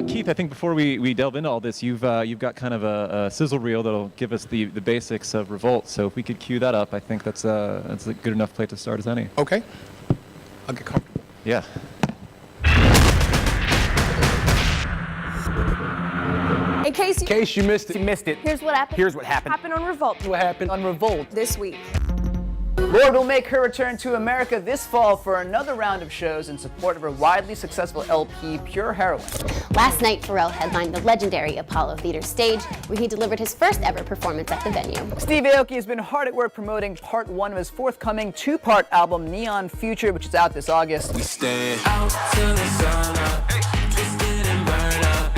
Keith, I think before we delve into all this, you've got kind of a sizzle reel that'll give us the basics of Revolt. So if we could cue that up, I think that's a good enough place to start as any. Okay. I'll get comfortable. Yeah. In case you missed it. You missed it. Here's what happened. Here's what happened. Happened on Revolt. What happened On Revolt. This week. Lorde will make her return to America this fall for another round of shows in support of her widely successful LP, Pure Heroin. Last night, Pharrell headlined the legendary Apollo Theater stage, where he delivered his first ever performance at the venue. Steve Aoki has been hard at work promoting part one of his forthcoming two-part album, Neon Future, which is out this August. We stand out till the sun up, twisted and burned up.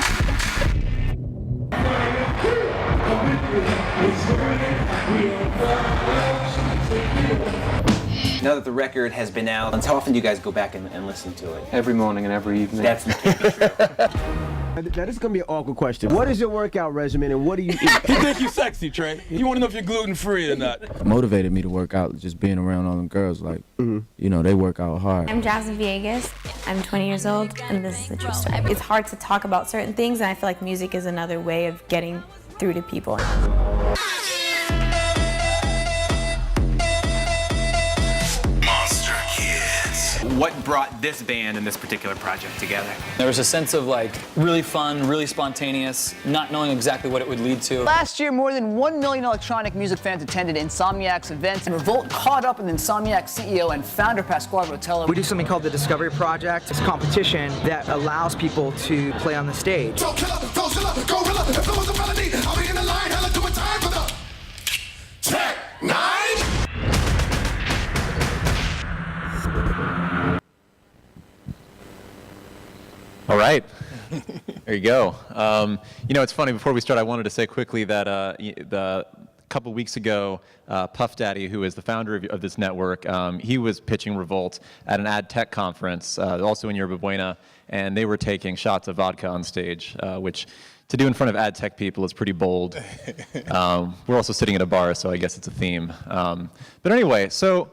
Now that the record has been out, how often do you guys go back and listen to it? Every morning and every evening. That's can't be true. Now this is gonna be an awkward question. What is your workout regimen and what do you eat? You think you sexy, Trey? You want to know if you're gluten-free or not? It motivated me to work out, just being around all them girls. Like, you know, they work out hard. I'm Jasmine Villegas. I'm 20 years old, and this is the true story. It's hard to talk about certain things, and I feel like music is another way of getting through to people. What brought this band and this particular project together? There was a sense of like really fun, really spontaneous, not knowing exactly what it would lead to. Last year, more than 1 million electronic music fans attended Insomniac's events, and Revolt caught up with Insomniac's CEO and founder Pasquale Rotello. We do something called the Discovery Project. It's a competition that allows people to play on the stage. All right. There you go. You know, it's funny, before we start, I wanted to say quickly that a couple weeks ago, Puff Daddy, who is the founder of this network, he was pitching Revolt at an ad tech conference, also in Yerba Buena, and they were taking shots of vodka on stage, which to do in front of ad tech people is pretty bold. We're also sitting at a bar, so I guess it's a theme. But anyway, so,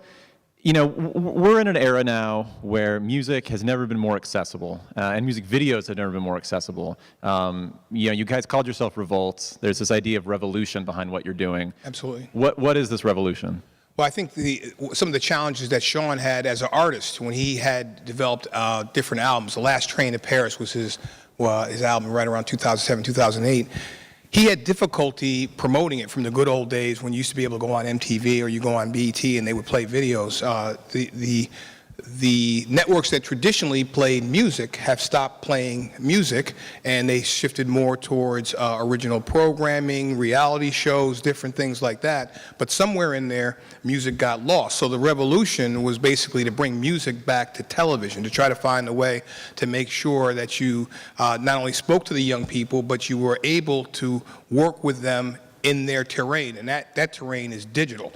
you know, we're in an era now where music has never been more accessible, and music videos have never been more accessible. You know, you guys called yourself Revolt. There's this idea of revolution behind what you're doing. Absolutely. What is this revolution? Well, I think some of the challenges that Sean had as an artist when he had developed different albums. The Last Train to Paris was his album right around 2007, 2008. He had difficulty promoting it from the good old days when you used to be able to go on MTV or you go on BET and they would play videos. The networks that traditionally played music have stopped playing music, and they shifted more towards original programming, reality shows, different things like that. But somewhere in there, music got lost. So the revolution was basically to bring music back to television, to try to find a way to make sure that you not only spoke to the young people, but you were able to work with them in their terrain, and that terrain is digital.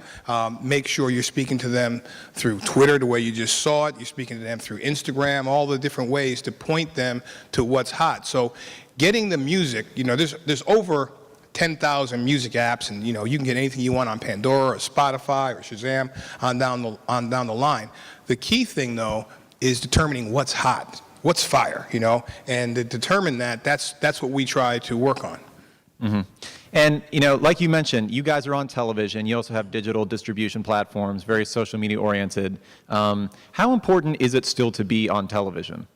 Make sure you're speaking to them through Twitter, the way you just saw it. You're speaking to them through Instagram, all the different ways to point them to what's hot. So getting the music, you know, there's over 10,000 music apps, and you know, you can get anything you want on Pandora or Spotify or Shazam on down the line. The key thing, though, is determining what's hot, what's fire, you know, and to determine that's what we try to work on. Mm-hmm. And, you know, like you mentioned, you guys are on television. You also have digital distribution platforms, very social media oriented. How important is it still to be on television?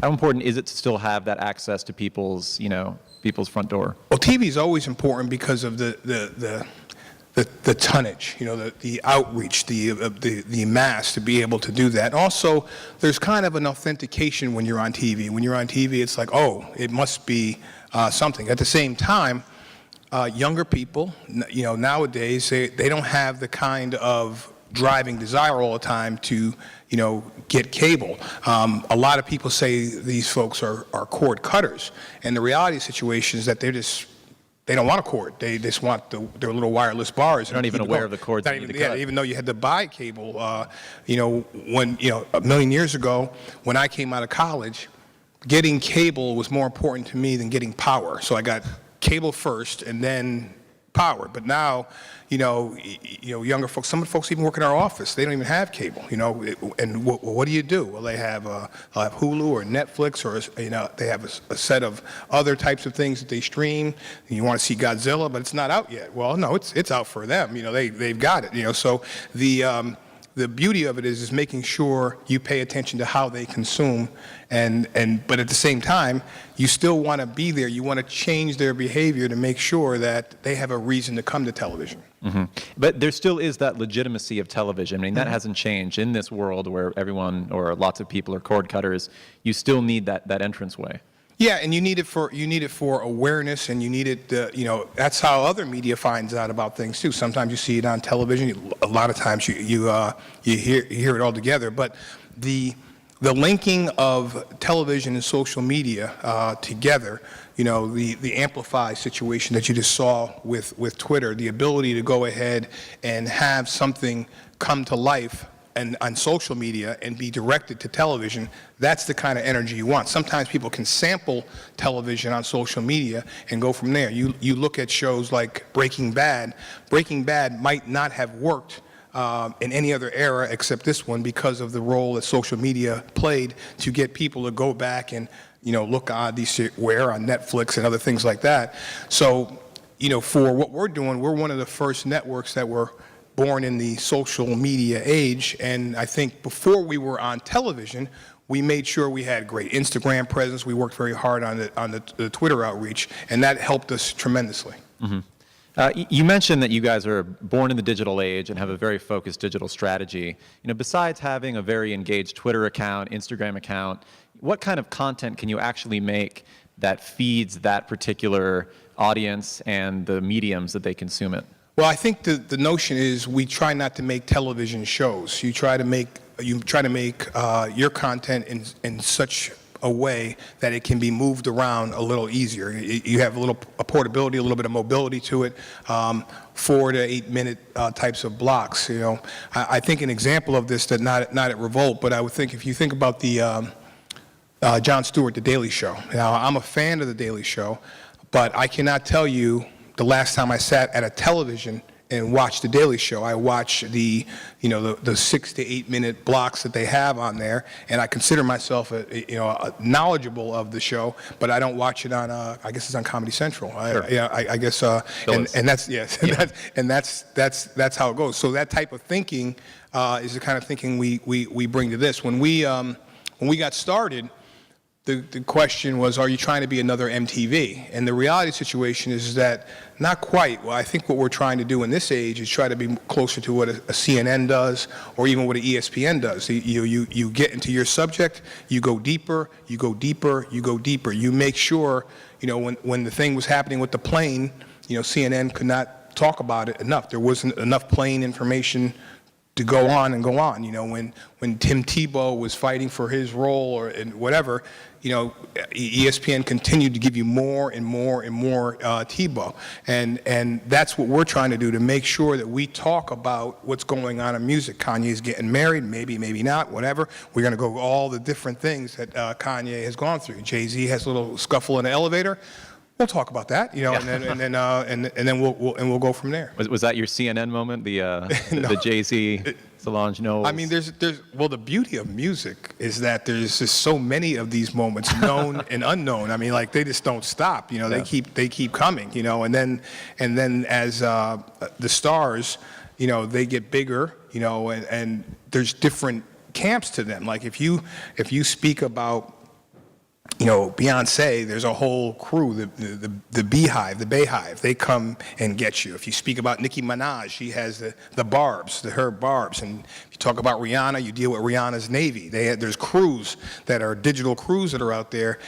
How important is it to still have that access to people's front door? Well, TV is always important because of the tonnage, you know, the outreach, the mass to be able to do that. Also, there's kind of an authentication when you're on TV. When you're on TV, it's like, oh, it must be something. At the same time, younger people, you know, nowadays, they don't have the kind of driving desire all the time to, you know, get cable. A lot of people say these folks are cord cutters, and the reality of the situation is that they don't want a cord. They just want their little wireless bars. They're not even aware of the cords they need to cut. Even though you had to buy cable, you know, when, you know, a million years ago, when I came out of college, getting cable was more important to me than getting power. So I got cable first, and then power. But now, younger folks, some of the folks even work in our office, they don't even have cable, and what do? Well, they have Hulu or Netflix, or, they have a set of other types of things that they stream. You want to see Godzilla, but it's not out yet. Well, no, it's out for them. They've got it. So the beauty of it is making sure you pay attention to how they consume, but at the same time, you still want to be there. You want to change their behavior to make sure that they have a reason to come to television. Mm-hmm. But there still is that legitimacy of television. I mean, that hasn't changed in this world where everyone or lots of people are cord cutters. You still need that entranceway. Yeah, and you need it for awareness, and you need it. That's how other media finds out about things too. Sometimes you see it on television. A lot of times you hear it all together. But the linking of television and social media together, the amplify situation that you just saw with Twitter, the ability to go ahead and have something come to life and on social media and be directed to television, that's the kind of energy you want. Sometimes people can sample television on social media and go from there. You look at shows like Breaking Bad. Breaking Bad might not have worked in any other era except this one because of the role that social media played to get people to go back and look on on Netflix and other things like that. So for what we're doing, we're one of the first networks that were born in the social media age, and I think before we were on television, we made sure we had great Instagram presence. We worked very hard on the Twitter outreach, and that helped us tremendously. Mm-hmm. You mentioned that you guys are born in the digital age and have a very focused digital strategy. Besides having a very engaged Twitter account, Instagram account, what kind of content can you actually make that feeds that particular audience and the mediums that they consume it? Well, I think the notion is we try not to make television shows. You try to make your content in such a way that it can be moved around a little easier. You have a portability, a little bit of mobility to it, 4 to 8 minute types of blocks. I think an example of this that not at Revolt, but I would think if you think about the Jon Stewart, The Daily Show. Now, I'm a fan of The Daily Show, but I cannot tell you the last time I sat at a television and watched The Daily Show. I watch the 6 to 8 minute blocks that they have on there, and I consider myself knowledgeable of the show, but I don't watch it on. I guess it's on Comedy Central. Sure. I guess, and that's and that's how it goes. So that type of thinking is the kind of thinking we bring to this. When we got started, the question was, are you trying to be another MTV? And the reality situation is that not quite. Well, I think what we're trying to do in this age is try to be closer to what a CNN does, or even what an ESPN does. You get into your subject, you go deeper, you go deeper, you go deeper. You make sure, when the thing was happening with the plane, CNN could not talk about it enough. There wasn't enough plane information to go on and go on. When Tim Tebow was fighting for his role or whatever, ESPN continued to give you more and more and more Tebow, and that's what we're trying to do to make sure that we talk about what's going on in music. Kanye's getting married, maybe not, whatever. We're going to go all the different things that Kanye has gone through. JayZ has a little scuffle in the elevator. We'll talk about that, and then we'll go from there. Was that your CNN moment? The JayZ Solange Knowles? I mean, the beauty of music is that there's just so many of these moments, known and unknown. I mean, they just don't stop. They keep coming. And then as the stars, they get bigger. And there's different camps to them. Like if you speak about Beyonce, there's a whole crew, the Beehive, the Bayhive, they come and get you. If you speak about Nicki Minaj, she has the Barbs, her Barbs. And if you talk about Rihanna, you deal with Rihanna's Navy. There's crews that are digital crews that are out there.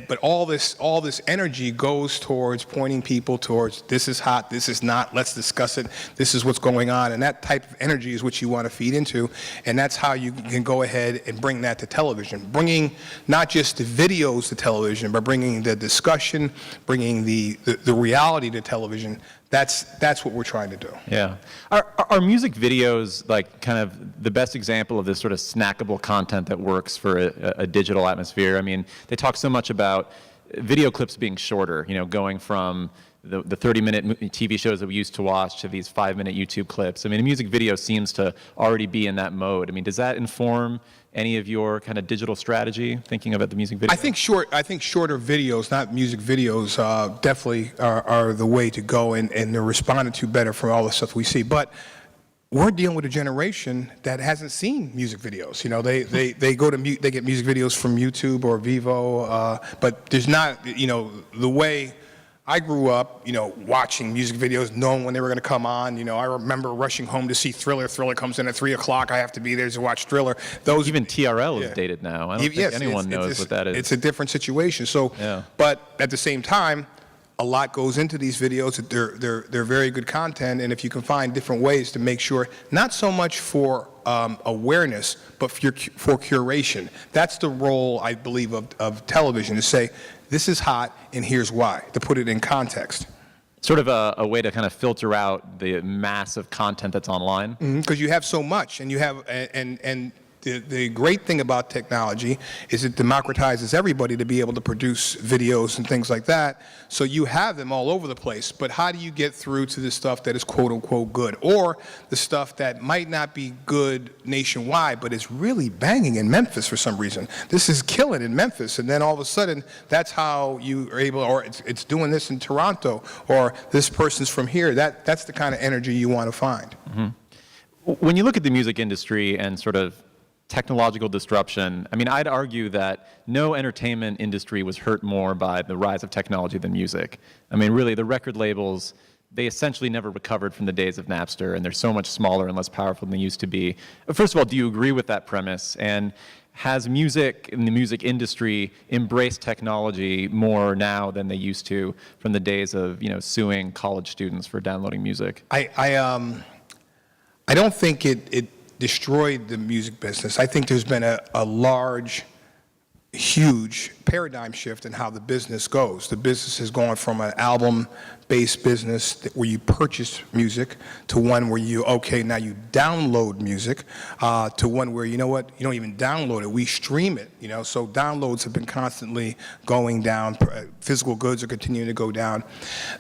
But all this energy goes towards pointing people towards this is hot, this is not, let's discuss it, this is what's going on. And that type of energy is what you want to feed into. And that's how you can go ahead and bring that to television. Bringing not just the videos to television, but bringing the discussion, bringing the reality to television. That's what we're trying to do. Yeah. Are music videos kind of the best example of this sort of snackable content that works for a digital atmosphere? I mean, they talk so much about video clips being shorter, going from the 30-minute TV shows that we used to watch to these 5-minute YouTube clips. I mean, a music video seems to already be in that mode. I mean, does that inform any of your kind of digital strategy, thinking about the music video? I think shorter videos, not music videos, definitely are the way to go, and they're responded to better for all the stuff we see. But we're dealing with a generation that hasn't seen music videos. You know, they get music videos from YouTube or Vivo, but there's not, you know, the way I grew up, you know, watching music videos, knowing when they were going to come on. You know, I remember rushing home to see Thriller. Thriller comes in at 3 o'clock. I have to be there to watch Thriller. Even TRL is dated now. I don't think anyone knows what that is. It's a different situation. So, but at the same time, a lot goes into these videos. They're very good content, and if you can find different ways to make sure, not so much for awareness, but for curation. That's the role, I believe, of television, to say, this is hot, and here's why, to put it in context. Sort of a way to kind of filter out the massive content that's online. Because you have so much, and you have, and the great thing about technology is it democratizes everybody to be able to produce videos and things like that. So you have them all over the place. But how do you get through to the stuff that is quote unquote good, or the stuff that might not be good nationwide, but is really banging in Memphis for some reason? This is killing in Memphis, and then all of a sudden, that's how you are able, or it's doing this in Toronto, or this person's from here. That's the kind of energy you want to find. When you look at the music industry and sort of technological disruption, I mean, I'd argue that no entertainment industry was hurt more by the rise of technology than music. I mean, really, the record labels, they essentially never recovered from the days of Napster, and they're so much smaller and less powerful than they used to be. First of all, do you agree with that premise? And has music and the music industry embraced technology more now than they used to from the days of, you know, suing college students for downloading music? I don't think it destroyed the music business. I think there's been a large, huge paradigm shift in how the business goes. The business has gone from an album-based business where you purchase music to one where now you download music, to one where, you know what, you don't even download it, we stream it, you know, so downloads have been constantly going down, physical goods are continuing to go down.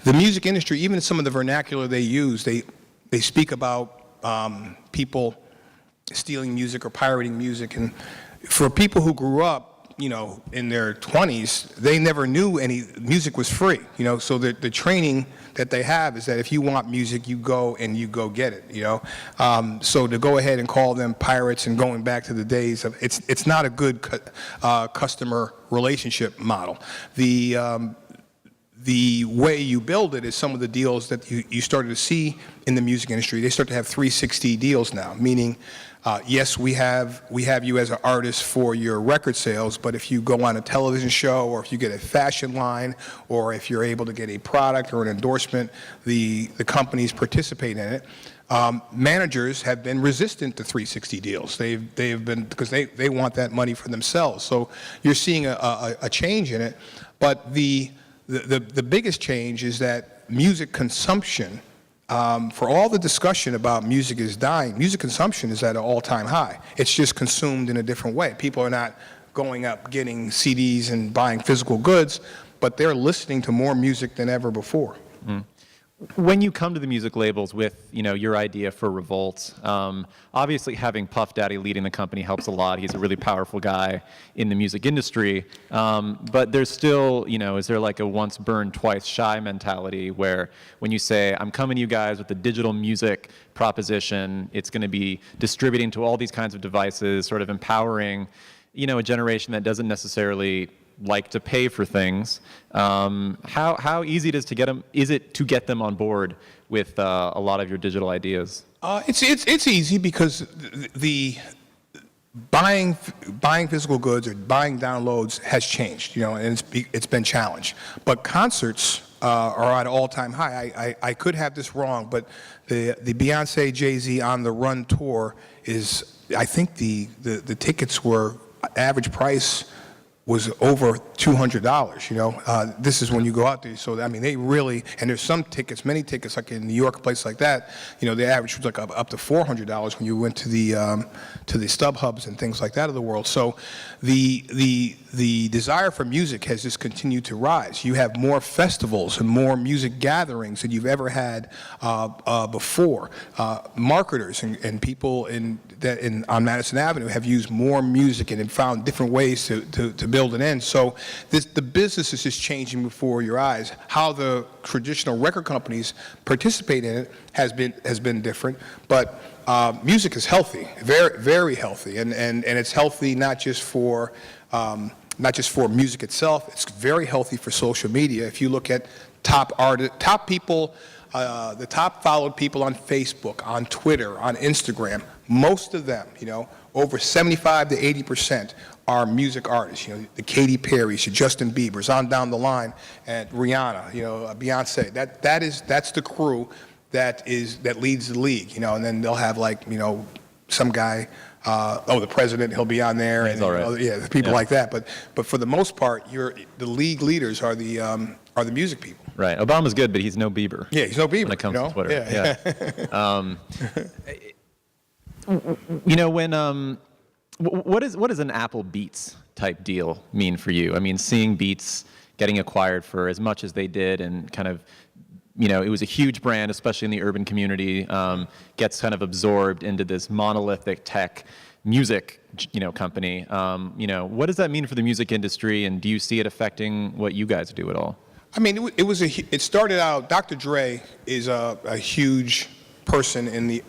The music industry, even some of the vernacular they use, they speak about people stealing music or pirating music, and for people who grew up, you know, in their 20s, they never knew any music was free, you know, so the training that they have is that if you want music, you go get it, you know. So to go ahead and call them pirates and going back to the days of, it's not a good customer relationship model. The way you build it is some of the deals that you started to see in the music industry. They start to have 360 deals now, meaning, yes, we have you as an artist for your record sales, but if you go on a television show, or if you get a fashion line, or if you're able to get a product or an endorsement, the companies participate in it. Managers have been resistant to 360 deals. They've been, because they want that money for themselves. So you're seeing a change in it, but the biggest change is that music consumption, for all the discussion about music is dying, music consumption is at an all-time high. It's just consumed in a different way. People are not going up getting CDs and buying physical goods, but they're listening to more music than ever before. When you come to the music labels with, you know, your idea for REVOLT, obviously having Puff Daddy leading the company helps a lot. He's a really powerful guy in the music industry. But there's still, you know, is there like a once burned, twice shy mentality where when you say, I'm coming to you guys with the digital music proposition, it's going to be distributing to all these kinds of devices, sort of empowering, you know, a generation that doesn't necessarily like to pay for things. How easy is it to get them on board with a lot of your digital ideas? It's easy because the buying physical goods or buying downloads has changed, you know, and it's been challenged. But concerts are at an all-time high. I could have this wrong, but the Beyonce JayZ On the Run tour is, I think the tickets were average price was over $200, you know. This is when you go out there. So, I mean, they really, and there's some tickets, many tickets, like in New York, a place like that, you know, the average was like up to $400 when you went to the StubHubs and things like that of the world. So the desire for music has just continued to rise. You have more festivals and more music gatherings than you've ever had before. Marketers and people on Madison Avenue have used more music and have found different ways to build it in. So the business is just changing before your eyes. How the traditional record companies participate in it has been different, but music is healthy, very, very healthy, and it's healthy not just for music itself. It's very healthy for social media. If you look at top people, the top followed people on Facebook, on Twitter, on Instagram, most of them, you know, over 75 to 80% are music artists. You know, the Katy Perrys, your Justin Biebers, on down the line, and Rihanna, you know, Beyonce. That's the crew that leads the league, you know. And then they'll have, like, you know, some guy, the president, he'll be on there, and the people like that. But for the most part, the league leaders are the music people. Right. Obama's good, but he's no Bieber. Yeah, he's no Bieber when it comes to Twitter. Yeah. You know, when what does an Apple Beats type deal mean for you? I mean, seeing Beats getting acquired for as much as they did, and kind of, you know, it was a huge brand, especially in the urban community, gets kind of absorbed into this monolithic tech music, you know, company. You know, what does that mean for the music industry, and do you see it affecting what you guys do at all? I mean, it started out, Dr. Dre is a huge person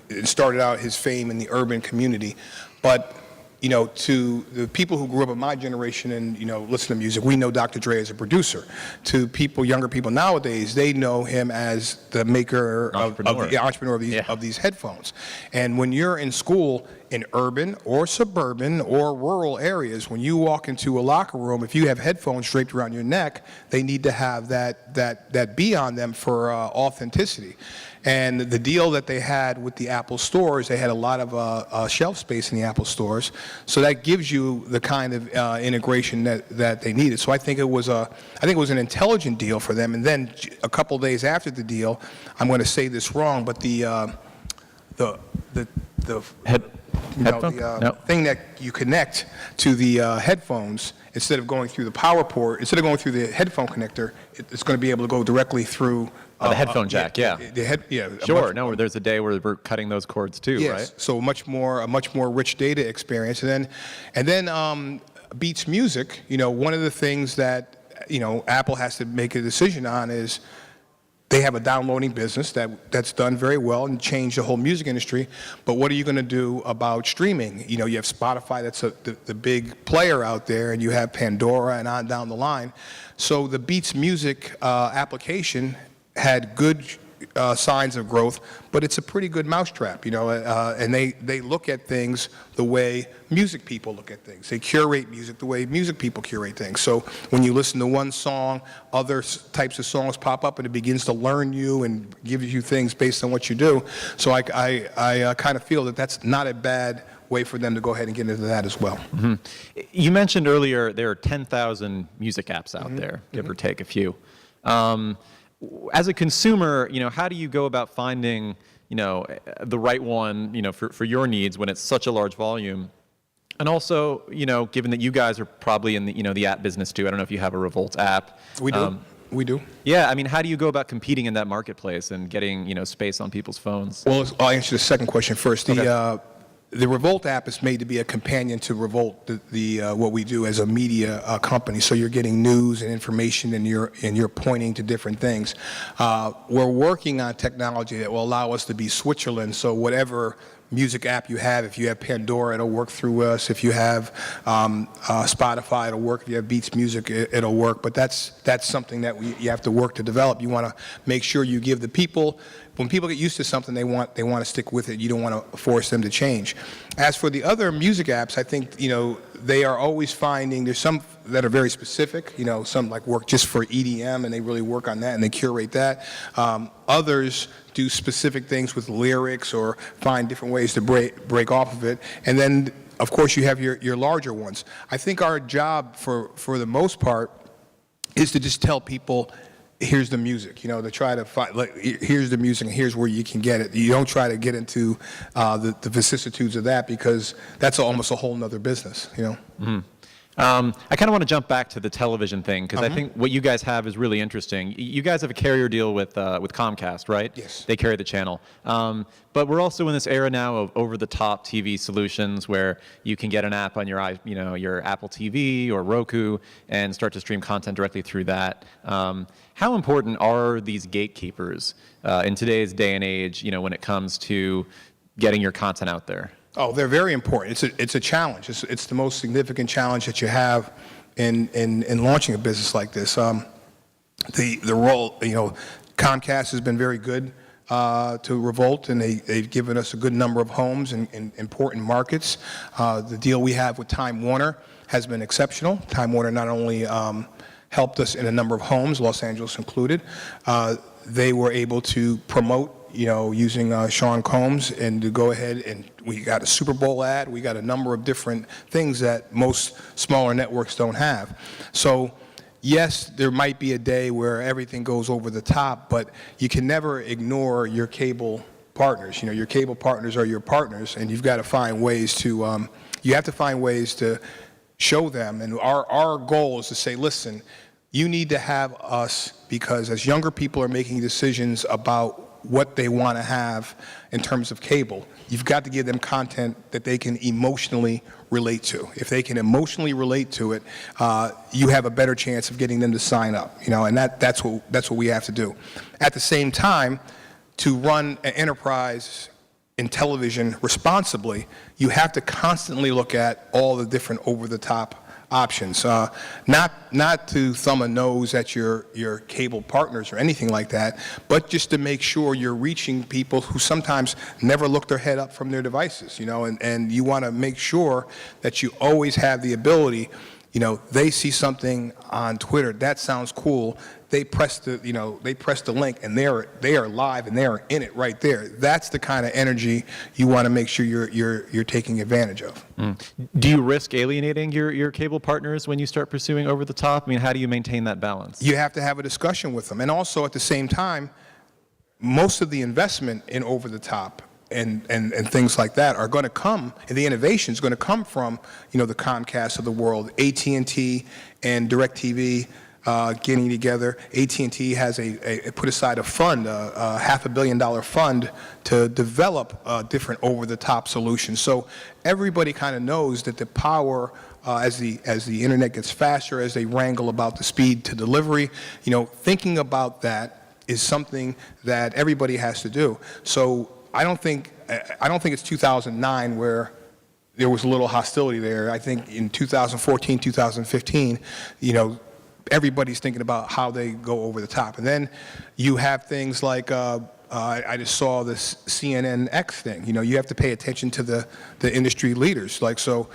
it started out his fame in the urban community, but, you know, to the people who grew up in my generation and, you know, listen to music, we know Dr. Dre as a producer. To younger people nowadays, they know him as the maker of the entrepreneur of these headphones. And when you're in school, in urban or suburban or rural areas, when you walk into a locker room, if you have headphones draped around your neck, they need to have that be on them for authenticity. And the deal that they had with the Apple stores, they had a lot of shelf space in the Apple stores, so that gives you the kind of integration that they needed. So I think it was an intelligent deal for them. And then a couple days after the deal, I'm going to say this wrong, but the thing that you connect to the headphones, instead of going through the power port, instead of going through the headphone connector, it's going to be able to go directly through the headphone jack. Sure. No, there's a day where we're cutting those cords too, yes, right? So a much more rich data experience. And then Beats Music, you know, one of the things that, you know, Apple has to make a decision on is they have a downloading business that's done very well and changed the whole music industry. But what are you going to do about streaming? You know, you have Spotify, that's the big player out there, and you have Pandora and on down the line. So the Beats Music application had good signs of growth, but it's a pretty good mousetrap, you know, and they look at things the way music people look at things. They curate music the way music people curate things. So when you listen to one song, other types of songs pop up, and it begins to learn you and gives you things based on what you do. So I kind of feel that that's not a bad way for them to go ahead and get into that as well. Mm-hmm. You mentioned earlier there are 10,000 music apps out there, give or take a few. As a consumer, you know, how do you go about finding, you know, the right one, you know, for your needs when it's such a large volume? And also, you know, given that you guys are probably in the, you know, the app business too, I don't know if you have a REVOLT app. We do. We do. Yeah, I mean, how do you go about competing in that marketplace and getting, you know, space on people's phones? Well, I'll answer the second question first. Okay. The REVOLT app is made to be a companion to REVOLT, what we do as a media company. So you're getting news and information, and you're pointing to different things. We're working on technology that will allow us to be Switzerland. So whatever music app you have, if you have Pandora, it'll work through us. If you have Spotify, it'll work. If you have Beats Music, it'll work. But that's something that you have to work to develop. You want to make sure you give the people. When people get used to something, they want to stick with it. You don't want to force them to change. As for the other music apps, I think, you know, they are always finding, there's some that are very specific, you know, some like work just for EDM, and they really work on that and they curate that. Others do specific things with lyrics or find different ways to break off of it. And then of course, you have your larger ones. I think our job, for the most part, is to just tell people, here's the music, you know, to try to find, like, here's the music and here's where you can get it. You don't try to get into the vicissitudes of that, because that's almost a whole nother business, you know. Mm-hmm. I kind of want to jump back to the television thing, because I think what you guys have is really interesting. You guys have a carrier deal with Comcast, right? Yes. They carry the channel. But we're also in this era now of over-the-top TV solutions where you can get an app on your Apple TV or Roku and start to stream content directly through that. How important are these gatekeepers in today's day and age, you know, when it comes to getting your content out there? Oh, they're very important. It's a challenge. It's the most significant challenge that you have in launching a business like this. The role, you know, Comcast has been very good to REVOLT, and they've given us a good number of homes in important markets. The deal we have with Time Warner has been exceptional. Time Warner not only helped us in a number of homes, Los Angeles included, they were able to promote, you know, using Sean Combs, and to go ahead, and we got a Super Bowl ad. We got a number of different things that most smaller networks don't have. So yes, there might be a day where everything goes over the top, but you can never ignore your cable partners. You know, your cable partners are your partners, and you've got to find ways to, you have to find ways to show them. And our goal is to say, listen, you need to have us, because as younger people are making decisions about what they want to have in terms of cable, you've got to give them content that they can emotionally relate to. If they can emotionally relate to it, you have a better chance of getting them to sign up. You know, and that's what we have to do. At the same time, to run an enterprise in television responsibly, you have to constantly look at all the different over-the-top options, not to thumb a nose at your cable partners or anything like that, but just to make sure you're reaching people who sometimes never look their head up from their devices, you know, and you want to make sure that you always have the ability, you know, they see something on Twitter, that sounds cool, they press the link, and they are live, and they are in it right there. That's the kind of energy you want to make sure you're taking advantage of. Do you risk alienating your cable partners when you start pursuing over the top? I mean, how do you maintain that balance? You have to have a discussion with them, and also at the same time, most of the investment in over the top and things like that are going to come, and the innovation is going to come from, you know, the Comcast of the world, AT&T and DirecTV. Getting together. AT&T has put aside a fund, a $500 million fund, to develop different over-the-top solutions. So everybody kind of knows that the power, as the internet gets faster, as they wrangle about the speed to delivery, you know, thinking about that is something that everybody has to do. So I don't think it's 2009 where there was a little hostility there. I think in 2014, 2015, you know, everybody's thinking about how they go over the top. And then you have things like, I just saw this CNN X thing. You know, you have to pay attention to the industry leaders. Like, so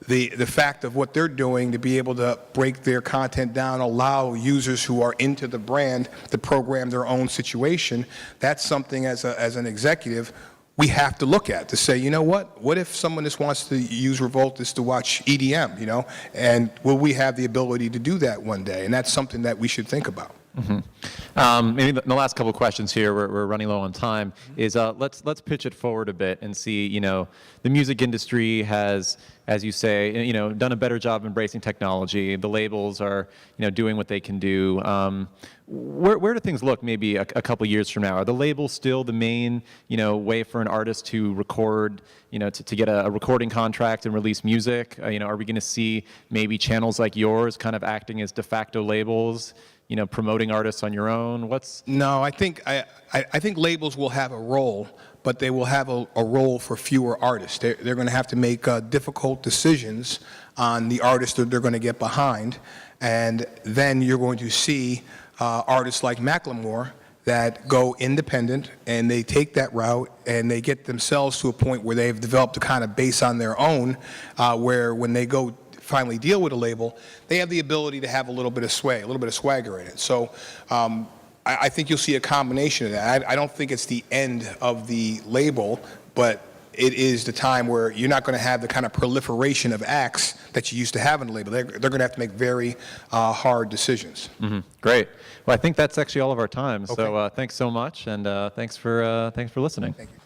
the fact of what they're doing to be able to break their content down, allow users who are into the brand to program their own situation, that's something as an executive we have to look at, to say, you know what if someone just wants to use REVOLT just to watch EDM, you know, and will we have the ability to do that one day? And that's something that we should think about. Mm-hmm. Maybe the last couple of questions here, we're running low on time, is let's pitch it forward a bit and see, you know, the music industry has, as you say, you know, done a better job embracing technology. The labels are, you know, doing what they can do. Where do things look maybe a couple years from now? Are the labels still the main, you know, way for an artist to record, you know, to get a recording contract and release music? You know, are we going to see maybe channels like yours kind of acting as de facto labels, you know, promoting artists on your own? No, I think labels will have a role, but they will have a role for fewer artists. They're going to have to make difficult decisions on the artists that they're going to get behind, and then you're going to see artists like Macklemore that go independent, and they take that route, and they get themselves to a point where they've developed a kind of base on their own, where when they go finally deal with a label, they have the ability to have a little bit of sway, a little bit of swagger in it. So I think you'll see a combination of that. I don't think it's the end of the label, but it is the time where you're not going to have the kind of proliferation of acts that you used to have in the label. They're going to have to make very hard decisions. Great. Well, I think that's actually all of our time. Okay. So thanks so much, and thanks for listening. Thank you.